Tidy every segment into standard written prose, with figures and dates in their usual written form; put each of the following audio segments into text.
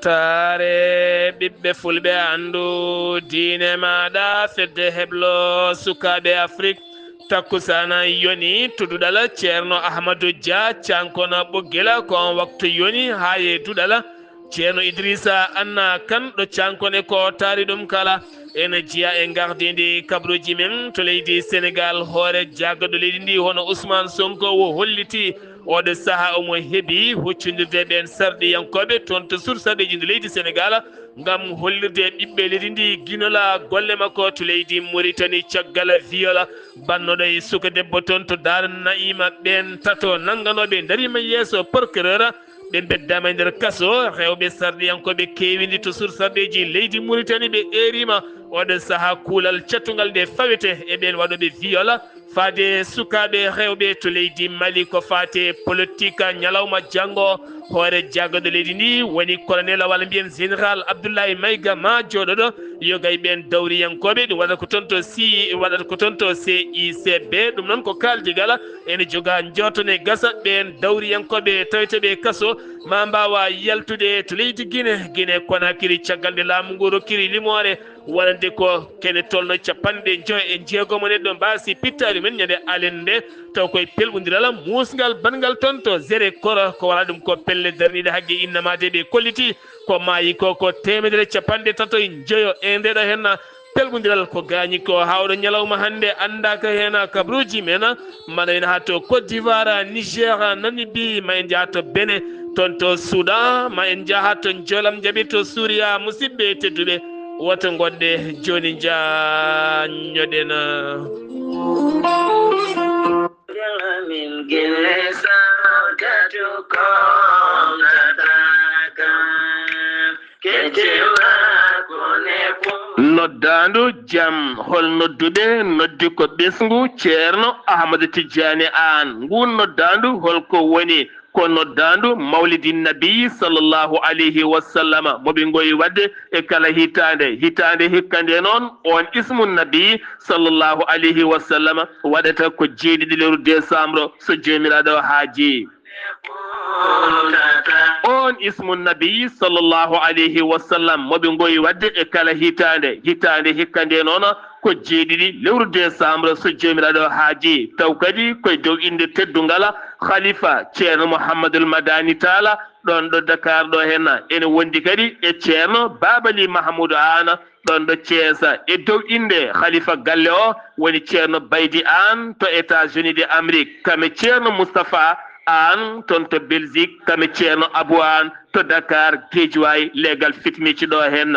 weltare ɓiɓɓe fulɓe andu diine maɗa fedde heblo sukaɓe afrique takkusana yoni tuduɗala ceerno ahmadou dia cankona ɓoggela ko on waktu yoni ha ye duɗala ceerno idrissa anna kan ɗo cankone ko taari ɗum kala ene jiya e gardidi kabruji men to leydi sénégal hoore jaggaɗo leydi ndi hono ousmane sonko o holliti oɗo saaha omo heeɓi huccodirde ɓen sarɗiyankoɓe toon to sursarɗeji nde leydi sénégal gam hollirde ɓiɓɓe leydi ndi guinola golle makko to leydi mauritanie caggal viola bannoɗo e suka debbo toon to dara naima ɓen tato nangganoɓe darima yeeso procureur ɓe beddama e nder kaso rewɓe sarɗiyankoɓe kewidi to sursarɗeji leydi mauritanie ɓe erima oɗo saaha kuulal cattugal nde fawete e ɓen waɗoɓe viola faade sukaɓe rewɓe to leydi mali ko fate politique ñalawma janggo hoore jaggaɗo leydi ndi woni colonel walla mbiyen général abdoulaye mayga ma joɗoɗo yogay ɓen dawriyankoɓe ɗum waɗata ko toon to waɗata ko toon to CICB ɗum noon ko kaldigala ene joga jotone gasa ɓen dawriyankoɓe taweteɓe kaso ma mbawa yaltude to leydi guine konakiri caggal nde laamu ngu rokkiri limore wonande ko kene tolno capanɗe joyi e jeegomo neɗɗo mbasi pittari men ñande alen nde taw koye pelɓodiral musgal bangal toon to zére koro ko wala ɗum ko pelle darniɗe haqqe innamade ɓe kolliti ko mayi ko temedere capanɗe tato e joyo e ndeɗo hen pelɓodiral ko gañi ko hawɗo ñalawma hande andaka hen kabruji men mana en ha to côte d'ivoire niger namibi ma en jaa to bénin toon to soudan ma en jaaha to jolam jaɓi to souria musidɓe tedduɓe woto gonɗe joni jañoɗen noddandu jaam hol noddude noddi ko ɓesgu ceerno ahmadou tidiane an ngu noddandu holko woni ko noddandu mawlidi nabi sallllahu alayhi wa sallama moɓe goyi wadde e kala hitande hikkande noon on ismu nabi sallllahu alayhi wa sallama waɗata ko jeeɗiɗi lewru décembre so jomiraɗo haaji on ismu nabi sallllahu alayhi wa sallam moɓe goyi wadde e kala hitande hikkande noon ko jeeɗiɗi lewru décembre so jomiraɗo haaji taw kadi koye dow inde teddugala khalifa ceerno mouhamadoul madani tala ɗon ɗo dakar ɗo hen ene wondi kadi e ceerno babali mahamoudou an ɗon ɗo ceesa e dow inde khalifa galle o woni ceerno baydi an to états-unis de amérique kame ceerno moustapha an toon to belgique kame ceerno abou an to dakar guédiouwaye legal fitmici ɗo hen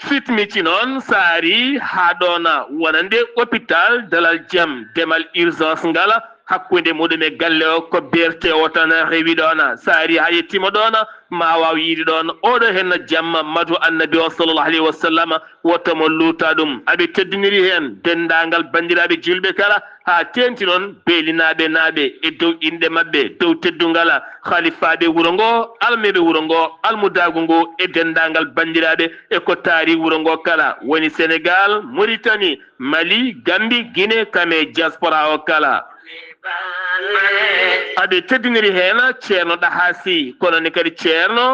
fitmici noon saari ha ɗona wonande hôpital dalal jaam demal urgence ngala hakkude muɗum e galle o ko berte o tan rewi ɗon saari ha yettima ɗon ma waw yiide ɗon oɗo hen jamma madu annabi o sallllahu alayhi wa sallam wottomo luuta ɗum aɓe teddiniri hen dendagal bandiraɓe julɓe kala ha tenti noon beelinaɓe naaɓe e dow inde mabɓe dow teddungal khalifaɓe wuuro ngo almeɓe wuuro ngo almudagu ngu e dendagal bandiraɓe e ko taari wuuro ngo kala woni sénégal mauritanie mali gambi guine kame diaspora o kala aɓe teddiniri hen ceerno ɗahasi kono ne kadi ceerno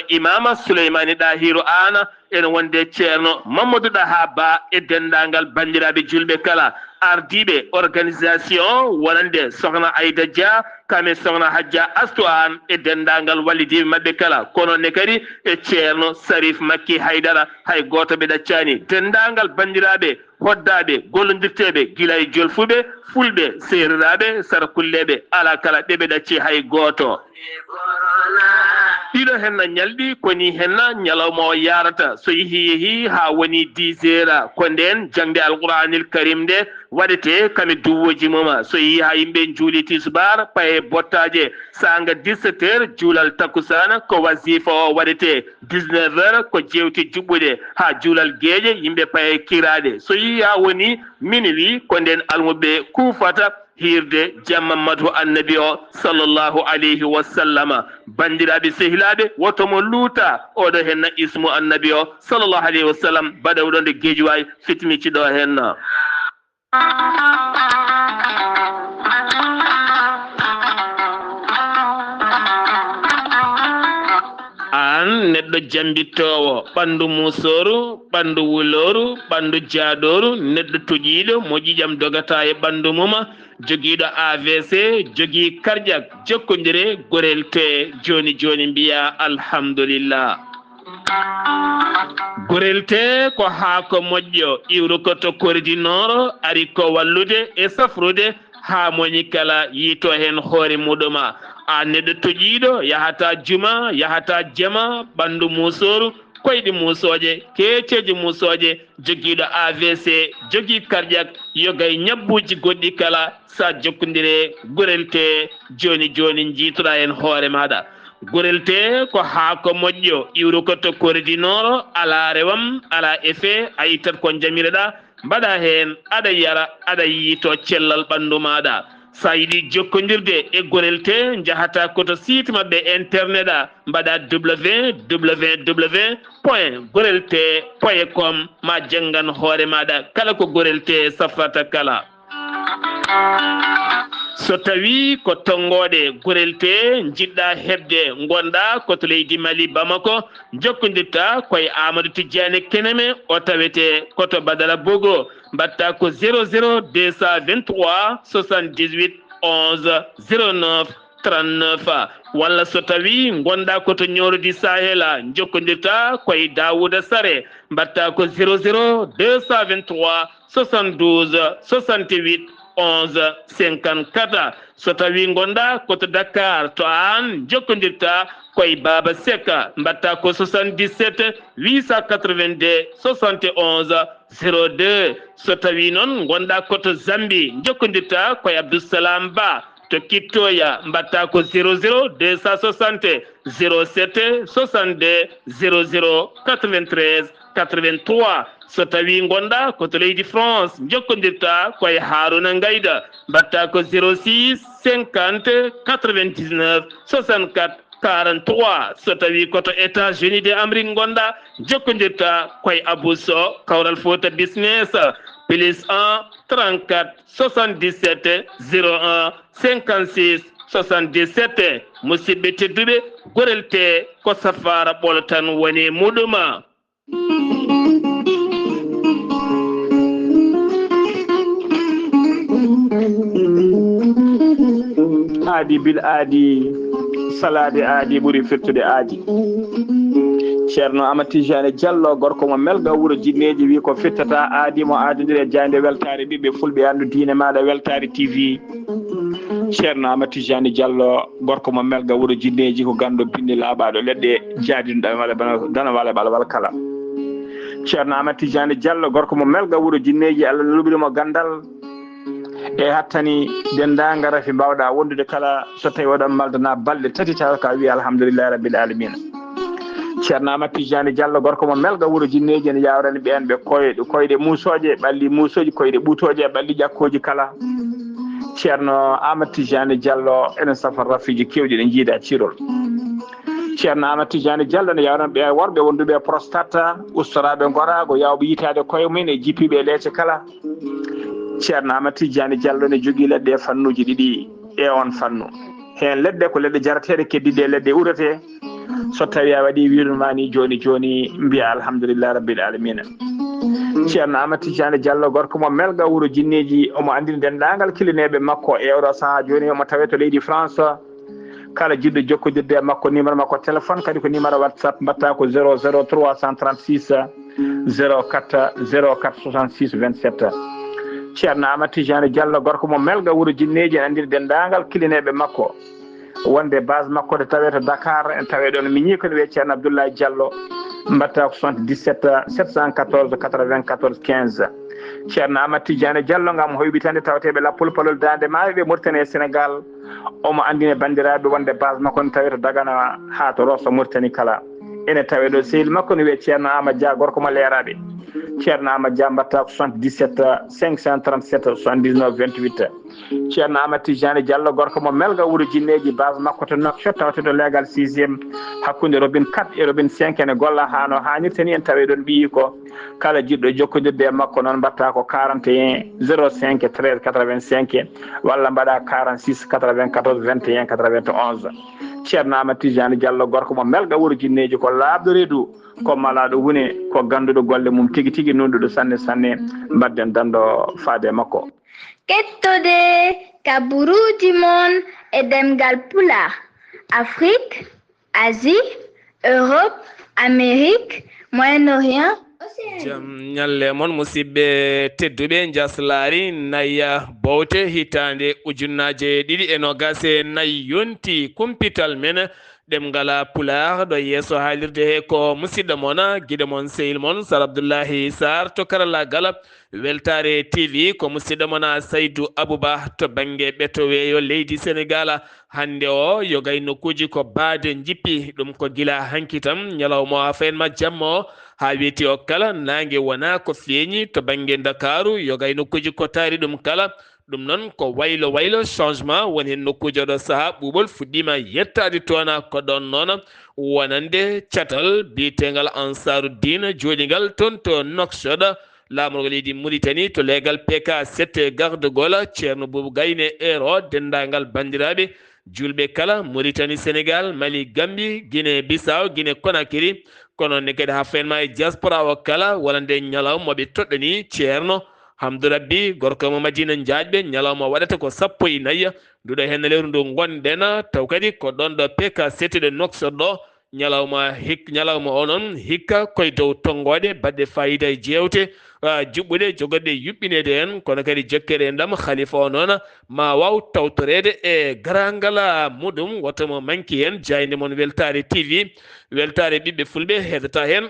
imama souleymani ɗahiru an ene wonde ceerno mamadou ɗaha ba e dendagal bandiraɓe julɓe kala ardiɓe organisation wonande sohna aida dia kame sohna hadja astou an e dendagal wallidiɓe mabɓe kala kono ne kadi e ceerno sarif makki haydara hay goto ɓe ɗaccani dendagal bandiraɓe hoddaɓe gollodirteɓe guila e jolfuɓe fulɓe seriraɓe sarakulleɓe ala kala ɓeɓe ɗacci hay goto ɗiɗo henna ñalɗi koni henna ñalawma o yarata so yeehi ha woni 10 heures ko nden jangde alqouranil karim nde waɗete kame duwoji muma so yeehi ha yimɓe juuliti subar paye bottaje sanga 17 heures juulal takkusana ko wasifa o waɗete 19 heures ko jewti juɓɓuɗe ha juulal gueeƴe yimɓe paye kiraɗe so yeehi ha woni minuit ko nden almuɓe kufata hirde jamma madu annabi o sallllahu alayhi wa sallama bandiraɓe sehilaɓe wotomo luuta oɗo henna ismu annabi o sallllahu alayhi wa sallam baɗawɗo nde gueejuwayi fitmici ɗo henna neɗɗo jambittowo ɓandu musoru ɓandu wuloru ɓandu jaadoru neɗɗo toƴiɗo mo ƴiƴam dogata e ɓandu muma joguiɗo AVC jogui cardiaque jokkodire gorel te joni joni mbiya alhamdulillah. gorel te ko haako moƴƴo iwru ko to koridinoro ari ko wallude e safrude ha moni kala yiito hen hoore muɗuma a neɗɗo toƴiɗo yahata juma yahata jama ɓandu musoru koyɗi musoje keceji musoje joguiɗo AVC jogui cardiaque yogay ñabbuji goɗɗi kala sa jokkodire gorel te joni joni jiitoɗa hen hoore maɗa. gorel te ko haako moƴƴo iwru ko to koridinoro ala rewam ala effet a yittat ko jamireɗa mbaɗa hen aɗa yara aɗa yiito cellal ɓandu maɗa. sa yiɗi jokkodirde e gorel te jahata koto site mabɓe internet a mbaɗa www.gorelte.com ma janggan hoore maɗa kala ko gorel te safrata kala. so tawi ko tongoɗe gorel te jiɗɗa hebde gonɗa koto leydi Mali Bamako jokkodirta koye Amadou Tidiane Keneme o tawete koto Badala Bogo mbatta ko 00 223 78 11 09 39 walla so tawi gonɗa koto ñorodi Sahela jokkodirta koye Dawouda Sare mbatta ko 00 223 72 68 11 54 so tawi gonɗa koto Dakar to an jokkodirta koye Baba Seka mbatta ko 77 882 71 02 so tawi noon gonɗa koto Zambi jokkodirta koye Abdoussalam Ba to Kittoya mbatta ko 00 260 07 62 00 93 83 so tawi gonɗa koto leydi France jokkodirta koye Haruna Ngayda mbatta ko 06 50 99 64 43 so tawi koto États-Unis d'Amérique gonɗa jokkodirta koye Abousso Kawral Fouta Business plus 1 34 77 01 56 77 musidɓe tedduɓe gorel te ko safara ɓolo tan woni muɗuma. aadi bil aadi salade aadi ɓuuri firtude aadi. ceerno Amadou Tidiane Diallo gorko mo melga wuuro jinneji wi ko fittata aadi mo aadodiri e jande weltare ɓiɓɓe fulɓe andu diine maɗa weltare TV. ceerno Amadou Tidiane Diallo gorko mo melga wuuro jinneji ko gando binni laaɓaɗo leɗɗe jaadinoɗa walla dana wala ɓalwal kala. ceerno Amadou Tidiane Diallo gorko mo melga wuuro jinneji Allah luɓirimo gandal e hattani dendagal rafi mbawɗa wondude kala so tawi oɗon maldana balɗe tati tawa ka wi alhamdulillahi rabbil alamina. ceerno Amadou Tidiane Diallo gorko mo melga wuuro jinneji ene yawrani ɓen ɓe koyɗe musoje ɓalli musoji koyɗe ɓuutoje ɓalli ƴakkoji kala. ceerno Amadou Tidiane Diallo enen safar rafiji kewɗi ɗe jiida cirol. ceerno Amadou Tidiane Diallo ne yawrani ɓe worɓe wonduɓe prostate ustoraɓe gorago yawɓe yitade koye mumen e jippiɓe leece kala. ceerno Amadou Tidiane Diallo ne jogui leɗɗe fannuji ɗiɗi e on fannu hen leɗɗe ko leɗɗe jarateɗe keddiɗe leɗɗe urete so tawi a waɗi wirnuma ni joni joni mbiya alhamdulillahi rabbil alamina. ceerno Amadou Tidiane Diallo gorko mo melga wuuro jinneji omo andini dendagal kilineɓe makko e oɗo saaha joni omo tawe to leydi France kala jiɗɗo jokkodirde e makko numéro makko téléphone kadi ko numéro WhatsApp mbatta ko 00 336 04 04 66 27. ceerno Amadou Tidiane Diallo gorko mo melga wuuro jinneji en andini dendagal kilineɓe makko wonde base makko de tawe to Dakar en tawe ɗon mi ñii ko ne wiye ceerno Abdoulaye Diallo mbatta ko 77 714 94 15. ceerno Amadou Tidiane Diallo ngam hoybitande tawateɓe lappol palol dande maayo ɓe Mauritanie e Sénégal omo andine bandiraɓe wonde base makko ne tawe to Dagana ha to Rosso Mauritanie kala ene tawe ɗo sehil makko ne wiye ceerno Amadou Dia gorko mo leeraɓe. ceerno Amadou Dia mbatta ko 77 537 79 28. ceerno Amadou Tidiane Diallo gorko mo melga wuuro jinneji base makko to Nouakchott tawteɗo légal 6e hakkude robine 4 e robine 5 ene golla hano hannirta ni en tawi ɗon ɓiyi ko kala jiɗɗo jokkodirde e makko noon mbatta ko 41 05 13 85 walla mbaɗa 46 94 21 91 ceerno Amadou Tidiane Diallo gorko mo melga wuuro jinneji ko labɗo reedu ko malaɗo wune ko ganduɗo golle mum tigui tigui nunɗuɗo sanne sanne mbadden dando faade makko. Kettode kaburuji mon e demgal pulaar Afrique, Asie, Europe, Amérique, Moyen-Orient. jam ñalle mon musidɓe tedduɓe jaslari nayya bowte hitande ujunnaje ɗiɗi e nogase nayi yonti kumpital men ɗemgala pulaar ɗo yeeso haalirde he ko musidɗo mona guiɗo mon sehil mon Sar Abdoullahi Sarr to karallagal weltare TV ko musidɗo mona Saydou Abouba to banggue ɓetoweyo leydi Sénégal hande o yogay nokkuji ko baade jippi ɗum ko gila hanki tan ñalawma fayenma jamma o ha weeti o kala nangue wona ko feeñi to banggue Dakaru yogay nokkuji ko taari ɗum kala ɗum noon ko waylo waylo changement woni hen nokkuji oɗo saaha ɓuuɓol fuɗɗima yettade toona ko ɗon noon wonande catal biyetegal Ansaruddin joɗigal toon to Nouakchott lamorgo leydi Mauritanie to leegal PK 7 gardegol ceerno Boubou Gayne ero dendagal bandiraɓe julɓe kala Mauritanie Sénégal Mali Gambie Guinée Bissau Guinée Conakry kono ne kadi ha fenma e diaspora o kala walande ñalawmaɓe toɗɗani ceerno Hamdou Rabbi gorko mo Madina Diaƴɓe ñalawma waɗata ko 14 nduɗo hen lewru ndu gonɗen taw kadi ko ɗon ɗo PK 7 de Nouakchott ɗo ñalawma o noon hikka koye dow tonggode badde fayida e jewte juɓɓude jogoɗe yuɓɓinede hen kono kadi jokkere e ndam khalifa o noon ma waw tawtorede e garagal muɗum wotomo manki hen jayde mon weltare TV weltare ɓiɓɓe fulɓe heɗata hen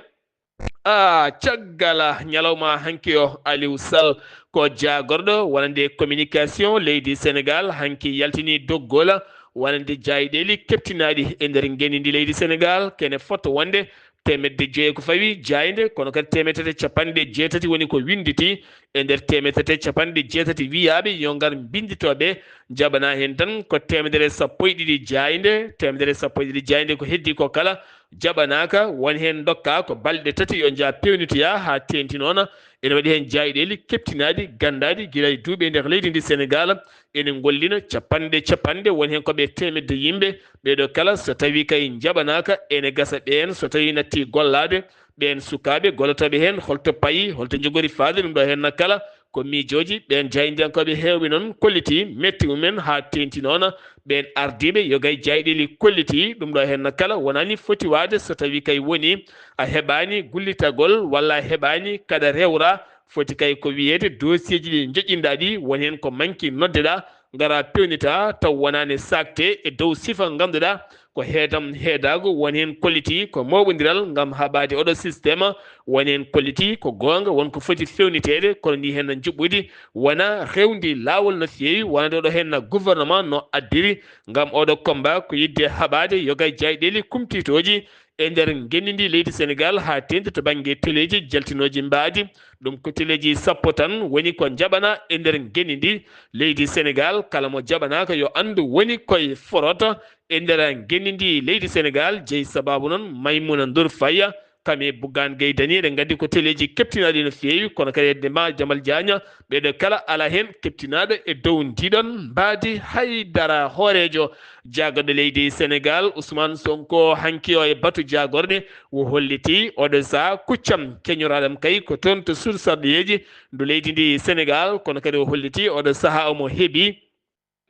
caggal ñalawma hanki o Aliou Sall ko jagorɗo wonande communication leydi Sénégal hanki yaltini doggol wonande jayɗeli keptinaɗi e nder guenidi leydi Sénégal kene foto wonde temedde joyi ko fawi jayde kono kadi temetete capanɗe jeetati woni ko winditi e nder temetete capanɗe jeetati wiyaɓe yo ngar binditoɓe jaɓana hen tan ko temedere sappo e ɗiɗi jayde temedere sappo e ɗiɗi jayde ko heddi ko kala jaɓanaka woni hen dokka ko balɗe tati yo jaa pewnitoya ha tenti noon ene waɗi hen jayɗeli keptinaɗi gandaɗi guila e duuɓi e nder leydi ndi Sénégal ene gollina capanɗe woni hen koɓe temedde yimɓe ɓeɗo kala so tawi kay jaɓanaka ene gasa ɓen so tawi natti gollade ɓen sukaɓe gollotoɓe hen holto payi holto jogori faade ɗum ɗo hen kala ko miijoji ɓen jaydiyankoɓe hewɓe noon kolliti metti mumen ha tenti noon ɓen ardiɓe yogay jayɗeli kolliti ɗum ɗo hen kala wonani foti wade so tawi kay woni a heɓani gullitagol walla a heɓani kada rewra foti kay ko wiyede dossier ji ɗi joƴƴinɗa ɗi woni hen ko manki noddeɗa gara pewnita taw wonani sakte e dow sifa ganduɗa ko heedam heedago woni hen kolliti ko mawɓodiral gam haɓade oɗo systéme woni hen kolliti ko gonga wonko foti fewnitede kono ni hen juɓɓudi wona rewdi lawol no fewi wonade oɗo hen gouvernement no addiri gam oɗo combat ko yidde haɓade yogay jayɗeli kumtitoji e nder guennidi leydi Sénégal ha tendi to banggue téléji jaltinoji mbaadi ɗum ko téléji sappo tan woni ko jaɓana e nder guennidi leydi Sénégal kala mo jaɓanaka yo andu woni koye forota e nder guennidi leydi Sénégal jeeyi sababu noon Maymouna Ndour Faye kame Bougane Gueye Dany eɗen gandi ko téléji keptinaɗi no fewi kono kadi edema Jamal Diagne ɓeɗo kala ala hen keptinaɗo e dow ndiɗon mbaadi haydara hoorejo jagorɗo leydi Sénégal Ousmane Sonko hanki o e batu jagorɗe wo holliti oɗo saaha kuccam keñoraɗam kay ko toon to sursarɗiyeji ndu leydi ndi Sénégal kono kadi o holliti oɗo saaha omo heeɓi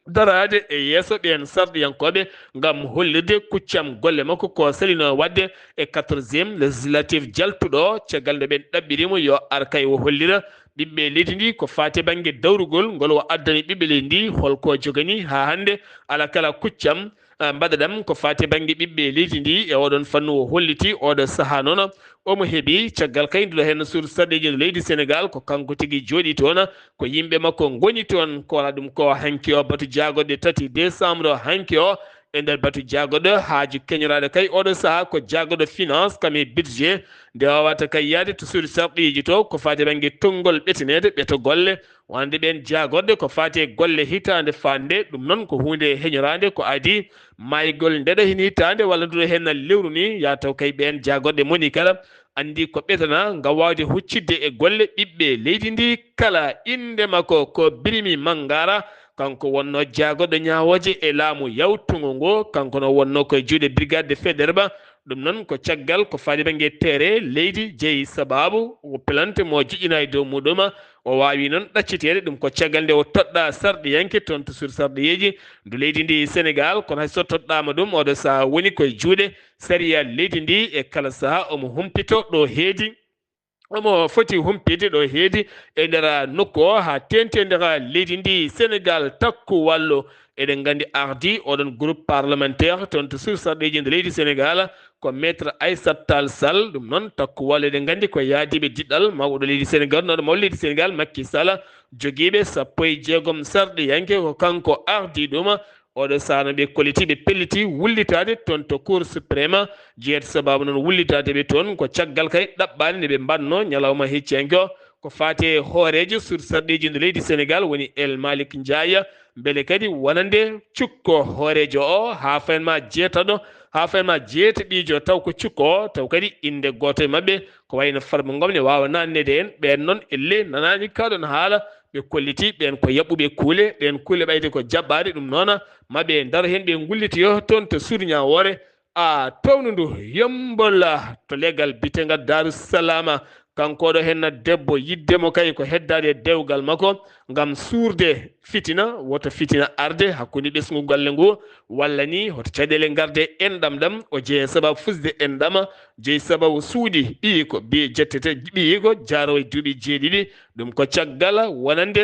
darade e yeeso ɓen sarɗiyankoɓe gam hollirde kuccam golle makko ko salino wadde e 4e législative jaltuɗo caggal nde ɓen ɗaɓɓirimo yo ar kay o hollira ɓiɓɓe leydi ndi ko fate banggue dawrugol ngol o addani ɓiɓɓe leydi ndi holko jogani ha hande ala kala kuccam mbaɗaɗam ko fate banggue ɓiɓɓe leydi ndi e oɗon fannu o holliti oɗo saaha noon omo heeɓi caggal kay nduɗo hen sur sarɗeji leydi Sénégal ko kanko tigui jooɗi toon ko yimɓe makko goni toon ko waɗa ɗum ko hanki o batu jagoɗe 3 décembre hanki o e nder batu jagoɗo haaju keñoraɗo kay oɗo saaha ko jagoɗo finance kami budget nde wawata kay yaade to suudu sarɗiji to ko fati banggue tonngol ɓetanede ɓeto golle wande ɓen jagorɗe ko fati golle hitande fande ɗum noon ko hunde heñorade ko adi maygol ndeɗo hin hitande walla nduɗo hen lewru ni ya taw kay ɓen jagorɗe moni kala andi ko ɓetana ngam wawde huccidde e golle ɓiɓɓe leydi ndi kala inde makko ko Birimi Mangara kanko wonno jagoɗo ñawoje e laamu yawtugo ngo kanko no wonno koye juuɗe brigade de Faidherbe ɗum noon ko caggal ko faali banggue tere leydi jeeyi sababu o plante mo jiƴƴina e dow muɗum o wawi noon ɗaccitede ɗum ko caggal nde o toɗɗa sarɗiyanke toon to sur sarɗiyeji ndu leydi ndi Sénégal kono hayso toɗɗama ɗum oɗo saaha woni koye juuɗe sariya leydi ndi e kala saaha omo humpito ɗo heedi omo foti humpide ɗo heedi e nder nokku o ha tente nder leydi ndi Sénégal takku wallo eɗen gandi ardi oɗon groupe parlementaire toon to sur sarɗiji nde leydi Sénégal ko maître Aissata Tall Sall ɗum noon takku wallo eɗen gandi ko yaadiɓe diɗɗal mawɗo leydi Sénégal noɗo mawɗo leydi Sénégal Macky Sall joguiɓe 16 sarɗiyanke ko kanko ardi ɗum oɗo sahno ɓe kolliti ɓe pelliti wullitade toon to cour suprême jeeyata sababu noon wullitade ɓe toon ko caggal kay ɗaɓɓani nde ɓe mbanno ñalawma hecciyanke o ko fate hoorejo sur sarɗiji nde leydi Sénégal woni El Malick Ndiaye beele kadi wonande cukko hoorejo o ha fayenma jeetaɗo ha fayenma jeetaɗijo taw ko cukko o taw kadi inde goto e mabɓe ko wayno Farba Ngom ne wawa nannede en ɓen noon elle nanani kaɗon haala ɓe kolliti ɓen ko yaɓɓuɓe kuule ɓen kuule ɓayde ko jaɓɓade ɗum noon maɓe ndaro hen ɓe gullitoyo toon to suudu Ñawore a townu ndu yombola to leggal bitegal Darussalama kankoɗo hen debbo yiddemo kay ko heddade dewgal makko ngam suurde fitina woto fitina arde hakkude ɓesgu galle ngu walla ni hoto caɗele garde enɗam ɗam o jeeya sababu fusde enɗam jeeyi sababu suudi ɓiyi ko ɓi jettete ɓiyi ko jaroye duuɓi jeeɗiɗi ɗum ko caggal wonande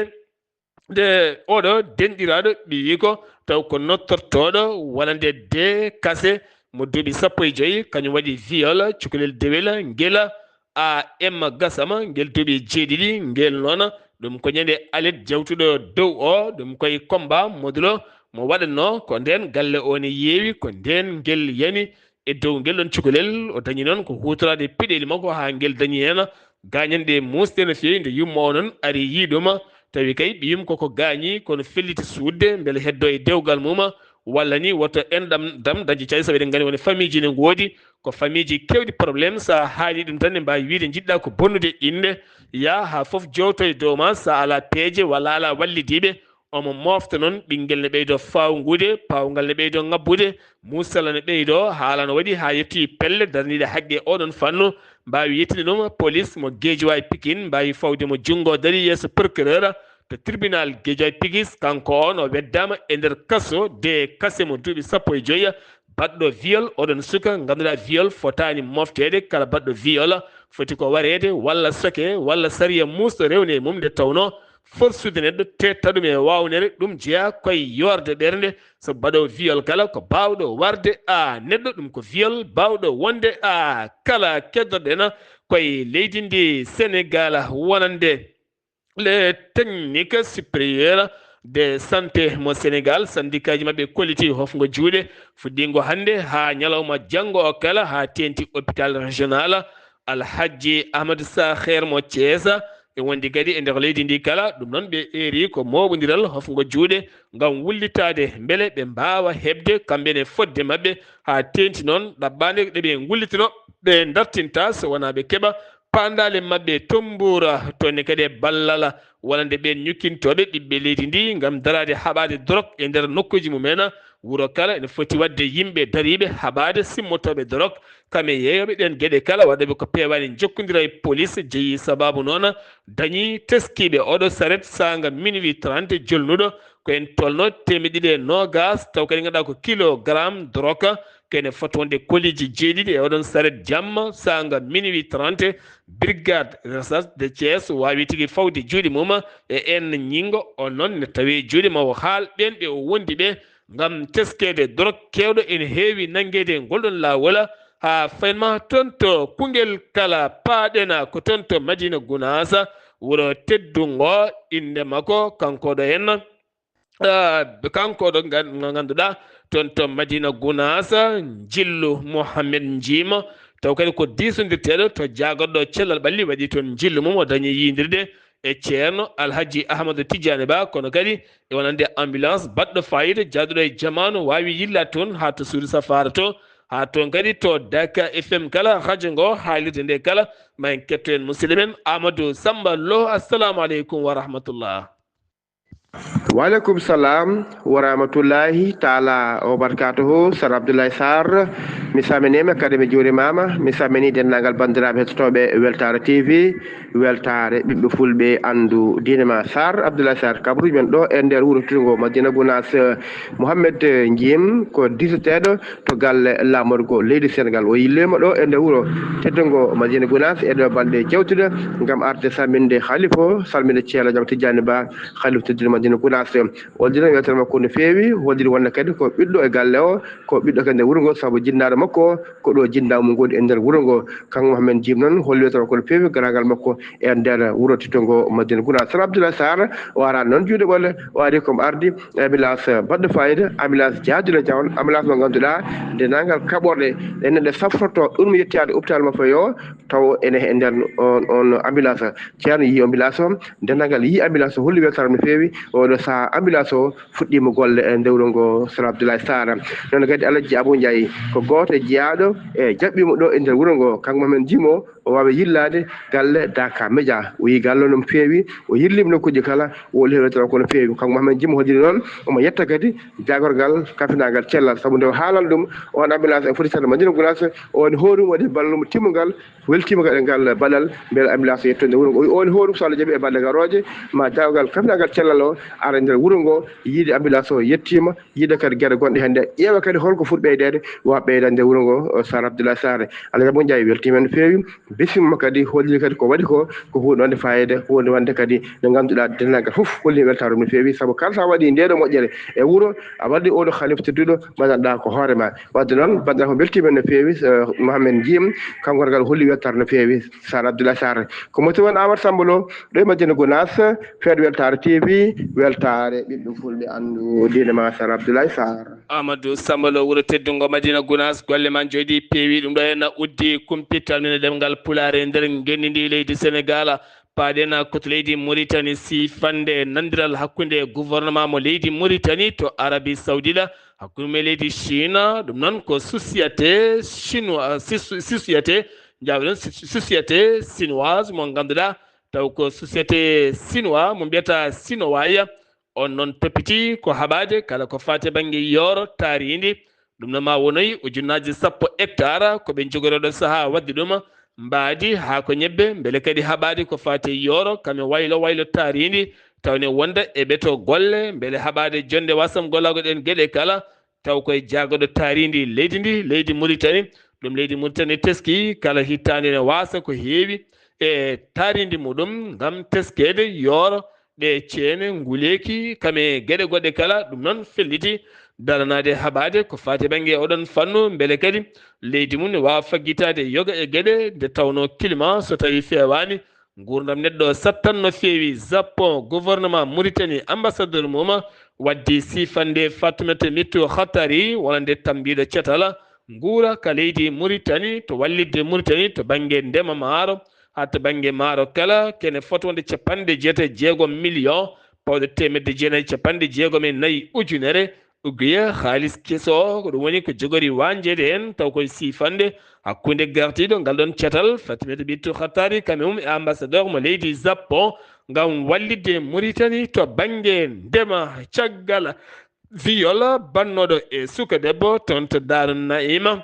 nde oɗo denɗiraɗo ɓiyi ko taw ko nottortoɗo wonande de kase mo duuɓi 15 kañum waɗi viol cukalel dewel guela a Emma Gassama ngel duuɓi jeeɗiɗi ngel noon ɗum ko ñande alet jawtuɗo dow o ɗum koye combat modulo mo waɗanno ko nden galle o ne yeewi ko nden ngel yani e dow ngel ɗon cukalel o dañi noon ko hutorade piɗeli makko ha ngel dañi hen gañanɗe musde no fewi nde yumma o noon ari yiɗuma tawi kay ɓiyum koko gañi kono felliti sudde beele heddo e dewgal mum walla ni woto enɗam dam dañi cayi saɓe eɗen gandi woni famille ji ne goodi ko famille ji kewɗi probléme sa haali ɗum tan ne mbawi wiide jiɗɗa ko bonnude inde ya ha foof jewto e dow ma sa ala peeje walla ala wallidiɓe omo mofta noon ɓinguel ne ɓeydo fawgude pawgal ne ɓeydo ngabbude musala ne ɓeydo haala no waɗi ha yetti pelle darniɗe haqqe oɗon fannu mbawi yettide ɗum police mo Guédiawaye Pikine mbawi fawde mo junggo dari yesso procureur to tribunal Guédiawaye Pikine kanko on o weddama e nder kaso de kase mo duuɓi 15 baɗɗo viol oɗon suka ganduɗa viol fotani moftede kala baɗɗo viol foti ko warede walla soke walla sariya musɗo rewne mum nde tawno forsude neɗɗo tetta ɗum e wawnere ɗum jeeya koye yorde ɓernde so baɗo viol kala ko bawɗo warde a neɗɗo ɗum ko viol bawɗo wonde a kala keddoɗen koye leydi ndi Sénégal wonande les techniques supérieures de santé mo Sénégal syndicat ji mabɓe kolliti hofgo juuɗe fuɗɗingo hande ha ñalawma janggo o kala ha tenti hôpital régional Alhaji Ahmadou Sakher mo Thiès e wondi kadi e nder leydi ndi kala ɗum noon ɓe eri ko moɓodiral hofgo juuɗe ngam wullitade beele ɓe mbawa hebde kamɓene fodde mabɓe ha tenti noon ɗaɓɓade ɗeɓe gullitino ɓe dartinta so wona ɓe keeɓa pandale mabɓe tombura tonne kadi e ballal wonande ɓen ñukkintoɓe ɓiɓɓe leydi ndi ngam darade haɓade drogue e nder nokkuji mumen wuuro kala ene foti wadde yimɓe dariɓe haɓade simmotoɓe drogue kame yeeyoɓe ɗen gueɗe kala waɗaɓe ko pewani jokkodira e police jeeyi sababu noon dañi teskiɓe oɗo saret sanga minuit 30 jolnuɗo ko en tolno 220 taw kadi ganduɗa ko kilogramme drogue kene foti wonde koliji jeeɗiɗi e oɗon saret jamma sanga minuit 30 brigade recherche de Thiès wawi tigui fawde juuɗe mum e en ñingo on noon ne tawi juuɗe ma o haal ɓen ɓe o wondi ɓe ngam teskede drogue kewɗo ene heewi nanguede ngolɗon lawol ha faynma toon to Koungheul kala paaɗena ko toon to Madina Gounass wuuro teddungo inde makko kanko ɗo henna kanko ɗo ganduɗa tonto Madina Gunasa jillu Mohammed Njima taw kadi ko disondirteɗo to jagoɗɗo cellal ɓalli waɗi toon jillu mum o dañi yindirde e ceerno Alhaji Ahmadou Tidiane Ba kono kadi e wonande ambulance baɗɗo fayida jaaduɗo e jamanu wawi yilla toon ha to suudu safara to ha toon kadi to Daka FM kala radio ngo haalirde nde kala ma en ketto en musidɗo men Amadou Samba Lo assalamu aleykum wa rahmatullah. Waleykum salam wa rahmatullahi taala wa barakatuhu. Sar Abdoulaye Sarr mi saminima kadi mi juurimama mi samini dendagal bandiraɓe hettotoɓe Weltare TV weltare ɓiɓɓe fulɓe andu dinema. Sarr Abdoulaye Sarr kabruji men ɗo e nder wuuro tutugo Madina Gounass Mouhamed Njim ko diseteɗo to galle lamorgo leydi Sénégal o yillima ɗo e nder wuuro teddugo Madina Gounass e ɗo balɗe jewtude gam arde salminde haalifo salminde ceelo jaam Tidiane Ba haalifo teddude Madina Gounass woldino weltere makko no feewi woldiri wonde kadi ko ɓiɗɗo e galle o ko ɓiɗɗo kadi nder wuuro ngo saabu jinnaɗo makko ko ɗo jinndamu ngoni e nder wuuro ngo kanko Mouhamed Njim noon holli weltere makko no feewi garagal makko e nder wuuro tittongo Madina Gounass. Sar Abdoulaye Sarr o arani noon juuɗe ɓolle o ari komo ardi ambulance baɗɗo fayida ambulance jaaduɗo jawn ambulance mo ganduɗa dendagal kaɓorɗe ene nde safrotto ɗum yettade hôpital makko yo taw ene e nder on ambulance ceerno yi ambulance o dendagal yi ambulance o holli weltare no feewi oɗo saaha ambulance o fuɗɗima golle e nder wuuro ngo. Sar Abdoulaye Sarr noon kadi Alaji Abou Ndiaye ko goto e jeeyaɗo e jaɓɓimo ɗo e nder wuuro ngo kanko Mouhamed Njim o wawi yillade galle Daka Média o yi galle no feewi o yillima nokkuji kala o woli weltere ko no feewi kanko Mouhamed Njim hoddiri noon omo yetta kadi jagorgal kafinagal cellal saabu nde haalan ɗum on ambulance e foti sade Madina Gounass on hoorum waɗi ballumo timmugal weltima kadi ngal ballal beele ambulance yetto nde wuuro ngo on hoorum so Allah jaaɓi e balɗe garoje ma jagorgal kafinagal cellal o ara nder wuuro ngo yiide ambulance o yettima yiide kadi gueɗe gonɗe hannde ƴeewa kadi holko fuɗi ɓeydede wa ɓeyda nder wuuro ngo. Sar Abdoulaye Sarr Alaji Abou Ndiaye weltima no feewi bisimma kadi holli kadi ko waɗi ko hunde wonde fayida hunde wonde kadi nde ganduɗa dendagal foof holli weltare no feewi saabu kala sa waɗi ndeɗo moƴƴere e wuuro a waɗi oɗo halifa tedduɗo mbaɗanɗa ko hoorema wadde noon bandiraɓe ko beltima no feewi Mouhamed Njim kanko gal holli weltare no feewi. Sar Abdoulaye Sarr ko moti won Amadou Samba Lo ɗo e Madina Gounass feeɗo Weltare TV weltare ɓiɓɓe fulɓe andu dinema. Sar Abdoulaye Sarr Amadou Samba Lo wuuro teddugo Madina Gounass golle ma jooɗi peewi ɗum ɗo henna uddi kumpital mine ɗemgal pulare nder gendidi leydi Sénégal paaɗen koto leydi Mauritanie sifande nandiral hakkunde gouvernement mo leydi Mauritanie to Arabie Saoudite hakkude leydi Chine ɗum noon ko société chinois société jawɗon société chinoise mo ganduɗa taw ko société chinois mo mbiyata Sinowaya on noon toppiti ko haɓade kala ko fate banggue yooro taaridi ɗum noon ma wonoyi ujunnaji 10 hectare ko ɓe jogoroɗo saaha wadde ɗum mbaadi ha ko ñebbe beele kadi haɓade ko fate yooro kame waylo taaridi tawne wonda e ɓeto golle beele haɓade jonde wasam gollago ɗen gueɗe kala taw koye jagoɗo taaridi leydi ndi leydi Mauritanie ɗum leydi Mauritanie teski kala hittande ne wasa ko heewi e taaridi muɗum gam teskede yooro ɗe ceene nguleki kame gueɗe goɗɗe kala ɗum noon felliti daranade haɓade ko fate banggue oɗon fannu beele kadi leydi mum ne wawa faggitade yoga e gueɗe nde tawno climat so tawi fewani gurdam neɗɗo sattanno feewi Japon gouvernement Mauritanie ambassadeur mum waddi sifande Fatoumata Mittou Khattari wonande tambiɗo ceetala guura ka leydi Mauritanie to wallidde Mauritanie to banggue ndema maaro ha to banggue maaro kala kene foti wonde 96 million pawɗe 194 ujunere uguya haalis keso ko ɗum woni ko jogori wanjede hen taw koye sifande hakkude gartiɗo ngal ɗon ceetal Fatimata Bintou Khattari kamum e ambassadeur mo leydi Japon ngam wallidde Mauritanie to banggue ndema caggal viol bannoɗo e suka debbo toon to Darou Naima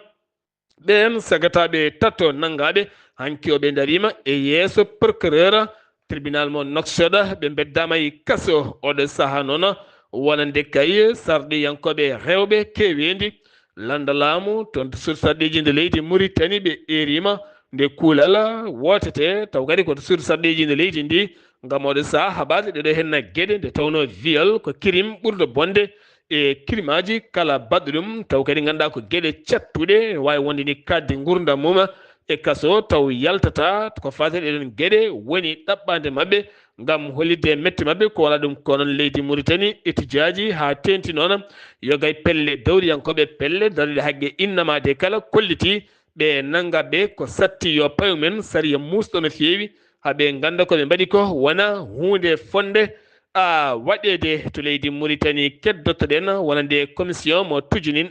ɓen sagataɓe tatto nangaɓe hanki oɓe darima e yeeso procureur tribunal mo Nouakchott ɓe beddama e kaso oɗo saaha noon wonande kay sarɗiyankoɓe rewɓe kewendi landa laamu toon to sur sarɗiji nde leydi Mauritanie ɓe erima nde kuulal wotete taw kadi koto sur sarɗiji nde leydi ndi ngam oɗo saaha haɓade ɗeɗo henna gueɗe nde tawno viol ko crime ɓurɗo bonde e crime aji kala baɗɗo ɗum taw kadi ganduɗa ko gueɗe cattuɗe wawi wonde ni kadde gurdam mum e kaso taw yaltata ko fate ɗeɗon gueɗe woni ɗaɓɓade mabɓe ngam hollide metti mabbe ko wala dum konon leydi Mauritanie étudiaji ha tenti noon yogay pelle dawriyankoɓe pelle darde hagge innamade kala kolliti ɓe nanga ɓe ko satti yo payu men sariya musɗo no feewi haɓe ganda koɓe mbaɗi ko wona hunde fonde waɗede to leydi Mauritanie keddotoɗen wona nde commission mo tujinin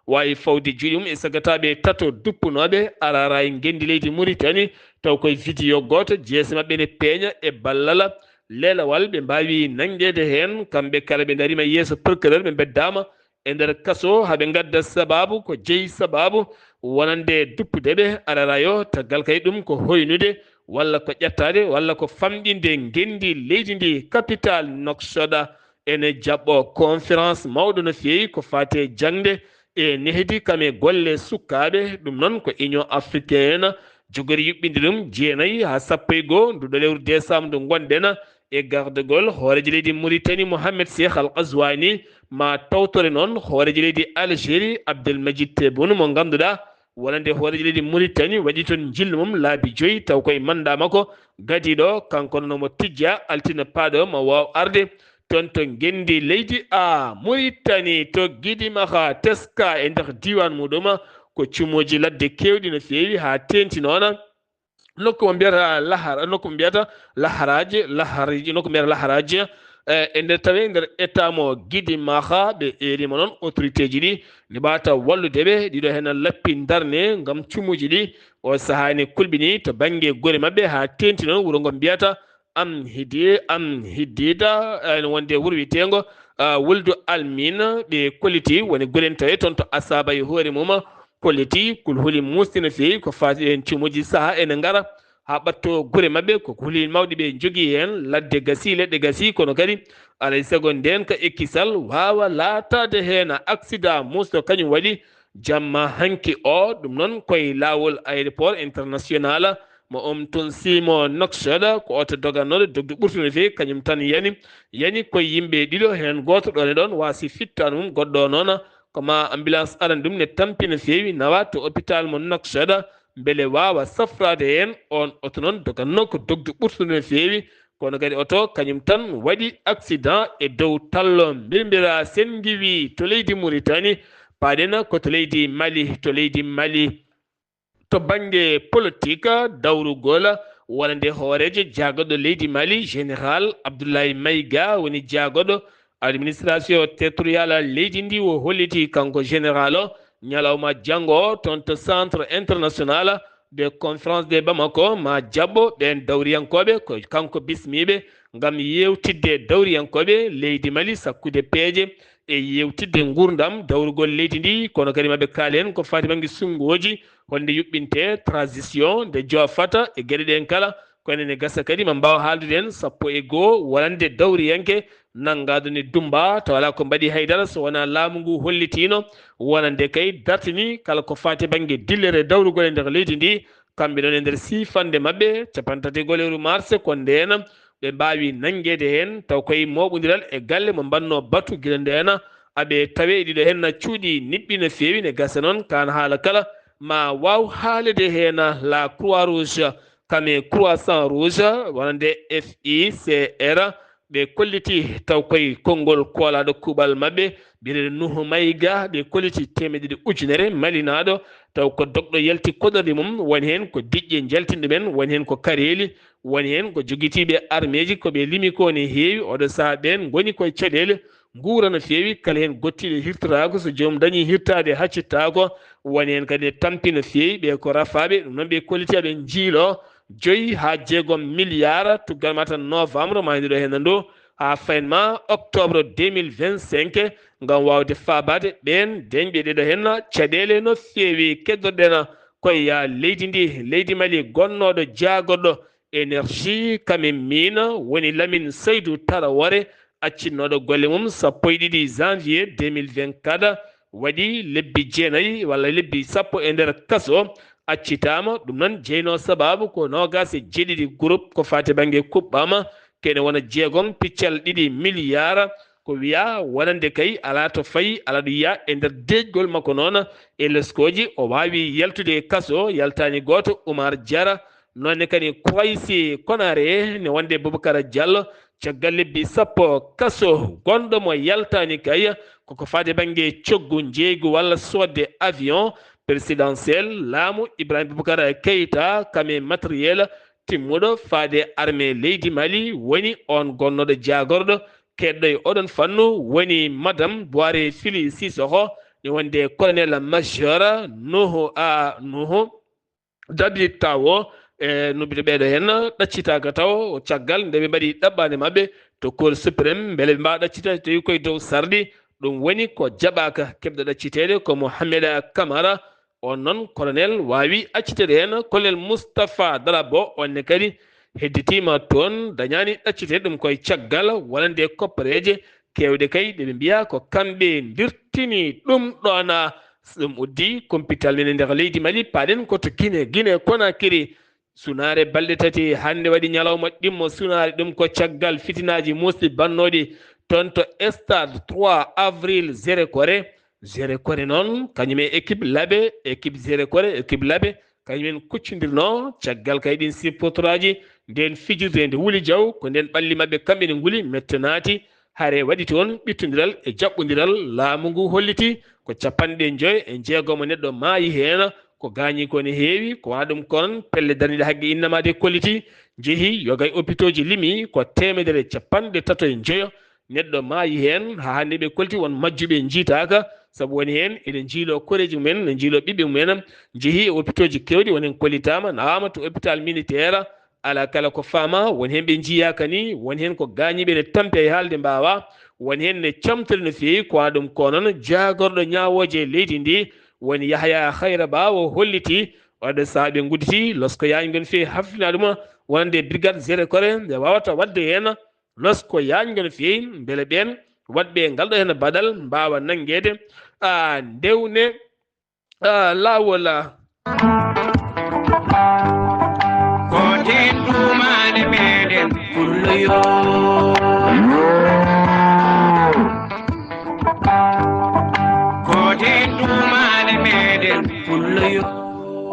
wawi fawde juuɗe mum e sagataɓe tato duppunoɓe arara e gendi leydi Mauritanie taw koye vidéo goto jeese mabɓe ne peeña e ballal lelawal ɓe mbawi nangguede hen kamɓe kala ɓe darima yeeso procureur ɓe beddama e nder kaso haɓe gadda sababu ko jeeyi sababu wonande duppudeɓe arara yo taggal kay ɗum ko hoynude walla ko ƴettade walla ko famɗinde gendi leydi ndi capital Nouakchott ene jaɓɓo conférence mawɗo no feewi ko fate jangde e nehdi kame golle sukkaɓe ɗum noon ko union africaine jogori yuɓɓinde ɗum jeenayyi ha 11 nduɗo lewru décembre ndu gonɗen e gardegol hooreji leydi Mauritanie Mohamed Cheikh Al Ghazouani ma tawtore noon hooreji leydi Algérie Abdelmadjid Tebboune mo ganduɗa wonande hooreji leydi Mauritanie waɗi toon jillu mum laabi 5 taw koye manda makko gadiɗo kanko nomo tijja altina paaɗo ma waw arde toon to gendi leydi Mauritanie to Guidimaha Teska e nder diwan muɗum ko cumoji ladde kewɗi no feewi ha tenti noon nokku mo mbiyata laharaji e nder tawi nder état mo Guidimaha ɓe erima noon autorité ji ɗi ne mbata walludeɓe ɗiɗo hen lappi darne gam cumuji ɗi o sahani kulɓini to banggue guure mabɓe ha tenti noon wuuro ngo mbiyata am hiddida wonde wuuro wiyetego wuldu almina ɓe kolliti woni guuren tawi toon to asaba e hoore mum kolliti kul huuli musdi no feewi ko fati en cumuji saaha ene ngara ha ɓatto guure mabɓe ko huuli mawɗi ɓe jogui hen ladde gasi leɗɗe gasi kono kadi alay saago nden ka ekkisal wawa laatade hen accident musɗo kañum waɗi jamma hanki o ɗum noon koye lawol aéroport international mo toon simo Nouakchott ko oto dogannoɗo dogde ɓurtuno feewi kañum tan yani koye yimɓe ɗiɗo hen goto ɗone ɗon wasi fittanu mum goɗɗo noon koma ambulance aran ɗum ne tampi no feewi nawa to hôpital mo Nouakchott beele wawa safrade hen on oto noon doganno ko dogde ɓurtude no feewi kono kadi oto kañum tan waɗi accident e dow tallo mbirmbira sen giwi to leydi Mauritanie paɗen ko to leydi Mali to banggue politique dawrugol wonande hoorejo jaagoɗo leydi Mali général Abdoulaye Maïga woni jaagoɗo administration territorial leydi ndi o holliti kanko général o ñalawma janggo toon to centre international de conférence de Bamako ma jabbo ɓen dawriyankoɓe ko kanko bismiɓe gam yewtidde dawriyankoɓe leydi Mali sakkude peeje e yewtidde gurdam dawrugol leydi ndi kono kadi maɓe kaali hen ko fati banggue sunggoji honde yuɓɓinte transition nde joofata e gueɗe ɗen kala ko enen e gasa kadi ma mbawa haaldude en 1 wonande dawriyanke nangadone Dumba to wala ko mbaɗi haydara so wona laamu ngu hollitino wonande kay dartini kala ko fati banggue dillere dawrugol e nder leydi ndi kamɓe ɗon e nder sifande mabɓe 31 mars ko nden ɓe mbawi nanguede hen taw koye moɓodiral e galle mo mbanno batu guila nden aɓe tawe ɗiɗo hen cuuɗi niɓɓi no feewi ne gasa noon kana haala kala ma waw haalede hen la croix rouge kame croissant rouge wonande FICR ɓe kolliti taw koye konngol koolaɗo kuuɓal mabɓe mbiɗe Nuhu Mayiga ɓe kolliti 100 ujunere malinaɗo taw ko dogɗo yalti koɗorde mum woni hen ko diƴƴe jaltinɗo men woni hen ko kareeli woni hen ko joguitiɓe armeji koɓe limi ko ne heewi oɗo saaha ɓen goni koye caɗele guura no feewi kala hen gottiɗo hirtorako so joomum dañi hirtade haccittako woni hen kadi tampi no feewi ɓe ko rafaɓe ɗum noon ɓe kolliti aɓe jiilo 5 ha 6 milliard tuggal ma tan novembre ma ndiɗo hen ndo ha faynma octobre 2025 ngam wawde fabade ɓen deñɓe ɗeɗo hen caɗele no feewi keddoɗen koye leydi ndi leydi Mali gonnoɗo jaagoɗɗo énergie kame mina woni Lamine Seydou Tarawore accinnoɗo golle mum 2 janvier 2024 waɗi lebbi 9 walla lebbi 10 e nder kaso accitama ɗum noon jeyno sababu ko nogas e jeeɗiɗi groupe ko fati banggue kuɓɓama kene wona 6 piccal 2 milliard ko wiya wonande kay ala to fayi ala ɗo yiya e nder dejgol makko noon e leskoji o wawi yaltude kaso yaltani goto Oumar Diarra nonne kani Koysi Konare ne wonde Boubacara Diallo caggal lebbi sappo kaso gonɗo mo yaltani kay koko fade banggue coggu jeeygu walla sodde avion présidentiel laamu Ibrahima Boubacara Keïta kame matériel timmuɗo faade armée leydi Mali woni on gonnoɗo jagorɗo keɗɗo e oɗon fannu woni madame Boire Fili Sissoko ne wonde colonel majeur Nuhu Dabi Tawo nubbide ɓeɗo hen ɗaccitaga taw caggal nde ɓe mbaɗi ɗaɓɓade mabɓe to cour suprême beele ɓe mbawa ɗaccitade tawi koye dow sarɗi ɗum woni ko jaɓaka keɓde ɗaccitede ko Mohamed Camara on noon colonel wawi accitede hen colonel Moustapha Darabo onne kadi hedditima toon dañani ɗaccitede ɗum koye caggal wonande koppareje kewɗe kay ɗeɓe mbiya ko kamɓe dirtini ɗum ɗona ɗum uddi kompital men e nder leydi Mali paɗen koto Guinée Conakry sunare balɗe tati hande waɗi ñalawma ɗimmo sunare ɗum ko caggal fitinaji musɗi bannoɗi toon to stade 3 avril Zere Kore noon kañumen équipe laaɓe équipe Zere Kore équipe laaɓe kañumen kuccodirno caggal kay ɗin supporteraji nden fijirde nde Wuli Diaw ko nden ɓalli mabɓe kamɓe ne nguli mette naati hare waɗi toon ɓittodiral e jaɓɓodiral laamu ngu holliti ko 56 mo neɗɗo maayi hen ko gañi ko ne heewi ko wona ɗum kono pelle darnide haqqe innamade kolliti jeehi yogay hôpitaux ji limi ko 135 neɗɗo maayi hen ha hande ɓe kolti won majjuɓe jiitaka saabu woni hen eɗen jiilo koreji mumen ne jiilo ɓiɓɓe mumen jeehi e hôpitaux ji kewɗi wonen kollitama nawama to hôpital militaire ala kala ko fama woni hen ɓe jiyaka ni woni hen ko gañiɓe ne tampi e haalde mbawa woni hen ne camtali no fewi ko wona ɗum ko noon jagorɗo ñawoje leydi ndi woni Yahya Khayra Ba o holliti waɗa saaha ɓe gudditi lorsque yañgo no fewi haftina ɗum wonde brigade Zere Kore nde wawata wadde hen lorsque yañgo no fewi beele ɓen waɗɓe ngalɗo hen baɗal mbawa nanguede ndewne lawol koten ɗumade meɗen pulloyo koten ɗumade meɗen pulloyo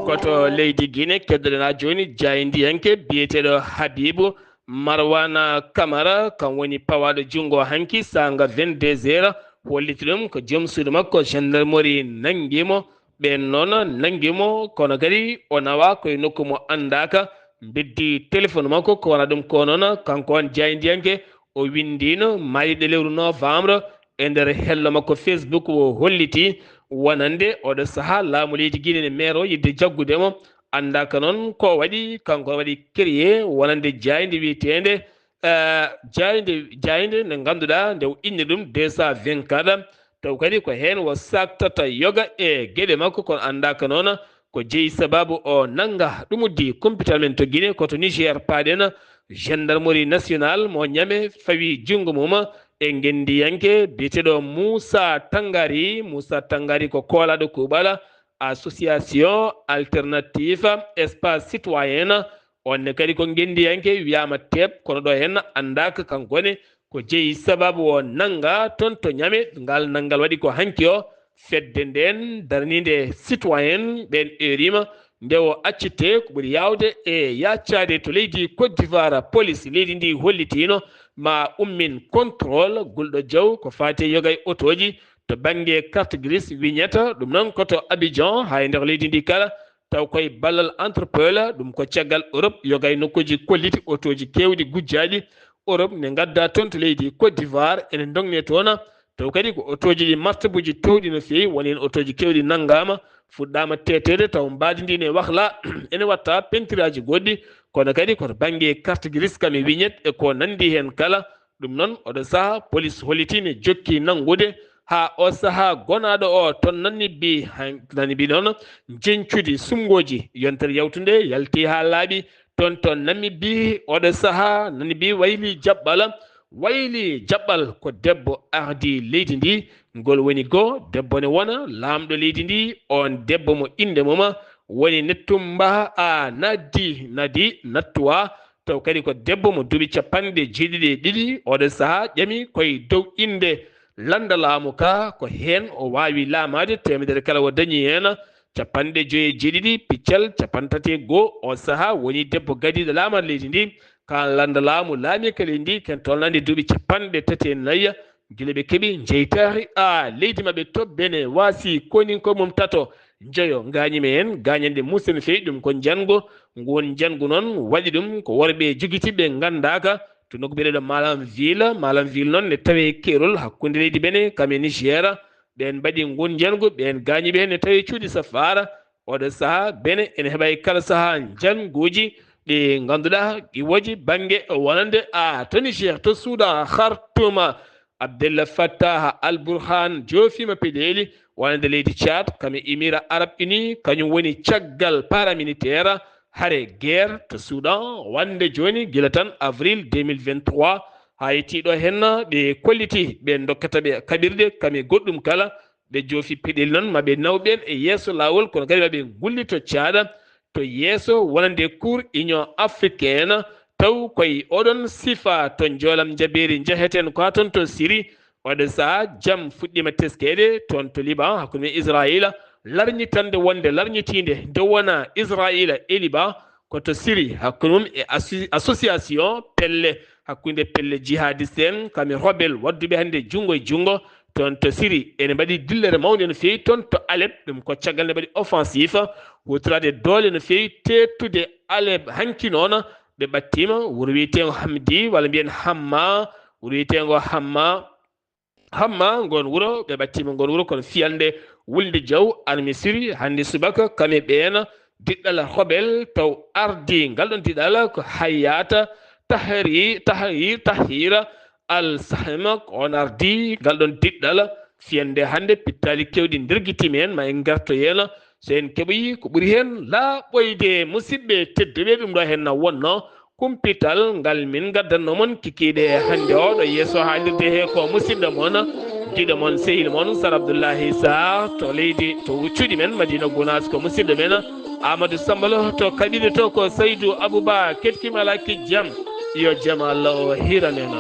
koto leydi Guinée keddoɗen ha joni jaydiyanke biyeteɗo Habibou Marwana Camara kan woni pawaɗo junggo hanki sanga 22 heures holliti ɗum ko joom suudu makko gendarmerie nanguimo ɓen noon nanguimo kono kadi o nawa koye nokku mo andaka beddi téléphone makko ko wona ɗum ko noon kanko on jaydiyanke o windino mayiɗe lewru novembre e nder hello makko Facebook o holliti wonande oɗo saaha laamu leydi Guinée ne maire o yidde jaggudemo andaka noon ko waɗi kanko waɗi créé wonande jayde wiyetede jayde nde ganduɗa nde inni ɗum 224 taw kadi ko hen wo saktata yoga e gueɗe makko kono andaka noon ko jeeyi sababu o nanga ɗum uddi compital men to Guinée koto Niger paaɗen gendarmerie nationale mo ñame fawi jungo mum e gendiyanke biyeteɗo Moussa Tangari ko koolaɗo kuuɓala association alternative espace citoyen onne kadi ko gendiyanke wiyama teeb kono ɗo hen andaka kankone ko jeeyi sababu o nanga toon to ñame ngal nangal waɗi ko hanki o fedde nden darnide citoyen ɓen erima nde o accite ko ɓuri yawde e yaccade to leydi Côte d'Ivoire police leydi ndi hollitino ma ummin contrôle Gulɗo Diaw ko fate yogay otoji to banggue carte grise vignette ɗum noon koto Abidjan ha e nder leydi ndi kala taw koye ballal entrepole ɗum ko caggal Europe yogay nokkuji kolliti otoji kewɗi gujjaɗi Europe ne gadda toon to leydi Côte d'Ivoire ene dongne toon taw kadi ko otoji ɗi martabuji towɗi no fewi woni hen otoji kewɗi nanggama fuɗɗama tetede taw mbadi ndi ne wahla ene watta pentiraji goɗɗi kono kadi koto banggue carte grise kam e vignette e ko nandi hen kala ɗum noon oɗo saaha police hollitine jokki nangude ha o saaha gonaɗo o toon nani bi noon jencude sumgoji yontere yawtude yalti ha laaɓi toon to nami bi oɗo saaha nani bi wayli jaɓɓal ko debbo ardi leydi ndi ngol woni go debbo ne wona lamɗo leydi ndi on debbo mo inde mum woni Nettumba Nadi Nattuwa taw kadi ko debbo mo duuɓi 52 oɗo saaha ƴami koye dow inde landa laamu ka ko hen o wawi laamade temedere kala o dañi hen capanɗe joyi piccal capantati go o saha woni debbo gadiɗo lamar leydi ndi kan landa laamu laami kala ndi ken tolnande duuɓi capanɗe tati e nayya gila ɓe keeɓi jeytari leydi maɓɓe to bene waasi koni ko mum tato jeeyo gañime en gañande musse no fewi ɗum ko jango ngon jangu noon waɗi ɗum ko worɓe jogitiɓe gandaka to nokku ɓeɗeɗo malam ville noon ne tawi keerol hakkude leydi bene kam e Niger ɓen mbaɗi ngon jangu ɓen gañiɓe ne tawi cuuɗi safara oɗo saaha bene ene heeɓa kala saaha janguji ɗi ganduɗa iwoji banggue wonande to Niger to Soudan Khartoum Abdel Fattah al-Burhan joofima peɗeli wonande leydi Tchad kam e Émirats Arabes Unis kañum woni caggal paramilitaire hare guerre to Soudan wande joni gila tan avril 2023 ha yettiɗo henna ɓe kolliti ɓe dokkata ɓe kaɓirɗe kam e goɗɗum kala ɓe joofi peɗeli noon maɓe nawɓen e yeeso lawol kono kadi maɓe gulli to Tchad to yeeso wonande cour union africaine taw koye oɗon sifa to joolam jabeeri jeheten ko ha toon to Syrie oɗo saha jaam fuɗɗima teskede toon to Liban hakkude Israila larñitande wonde larñitinde nde wona Israila e Liban koto Syrie hakkude mum e association pelle hakkude pelle jihadiste en kami rebel wadduɓe hannde jungo e jungo toon to Syrie ene mbaɗi dillere mawde no fewi toon to Alep ɗum ko caggal nde mbaɗi offensif hutorade doole no fewi tettude Alep hanki noon ɓe ɓattima wuro wiyetengo Hamdi walla mbiyen Hamma wuro wiyetengo Hamma ngon wuro ɓe ɓattima ngon wuro kono fiyande wulde jaw armi Syrie hannde subaka kame ɓeena diɗɗal rebel taw ardi ngal ɗon diɗɗal ko Hayata Tahira al-Sahma on ardi ngal ɗon diɗɗal fiyande hannde pittali kewɗi nderguitimi en ma en garto yena so en keɓoyi ko ɓuuri hen laaɓoyde musidɓe tedduɓe ɗum ɗo hen wonno kumpital ngal min gaddanno mon kikiɗe hannde oɗo yeeso haalirde he ko musidɗo moon jiɗo moon sehil moon Sar Abdoullahi Sarr to leydi to cuuɗi men Madina Gounass ko musidɗo men Amadou Sambalo to kaɓiɗe to ko Saydou Abouba ketkima alaki jaam yo jaam Allah o hiranena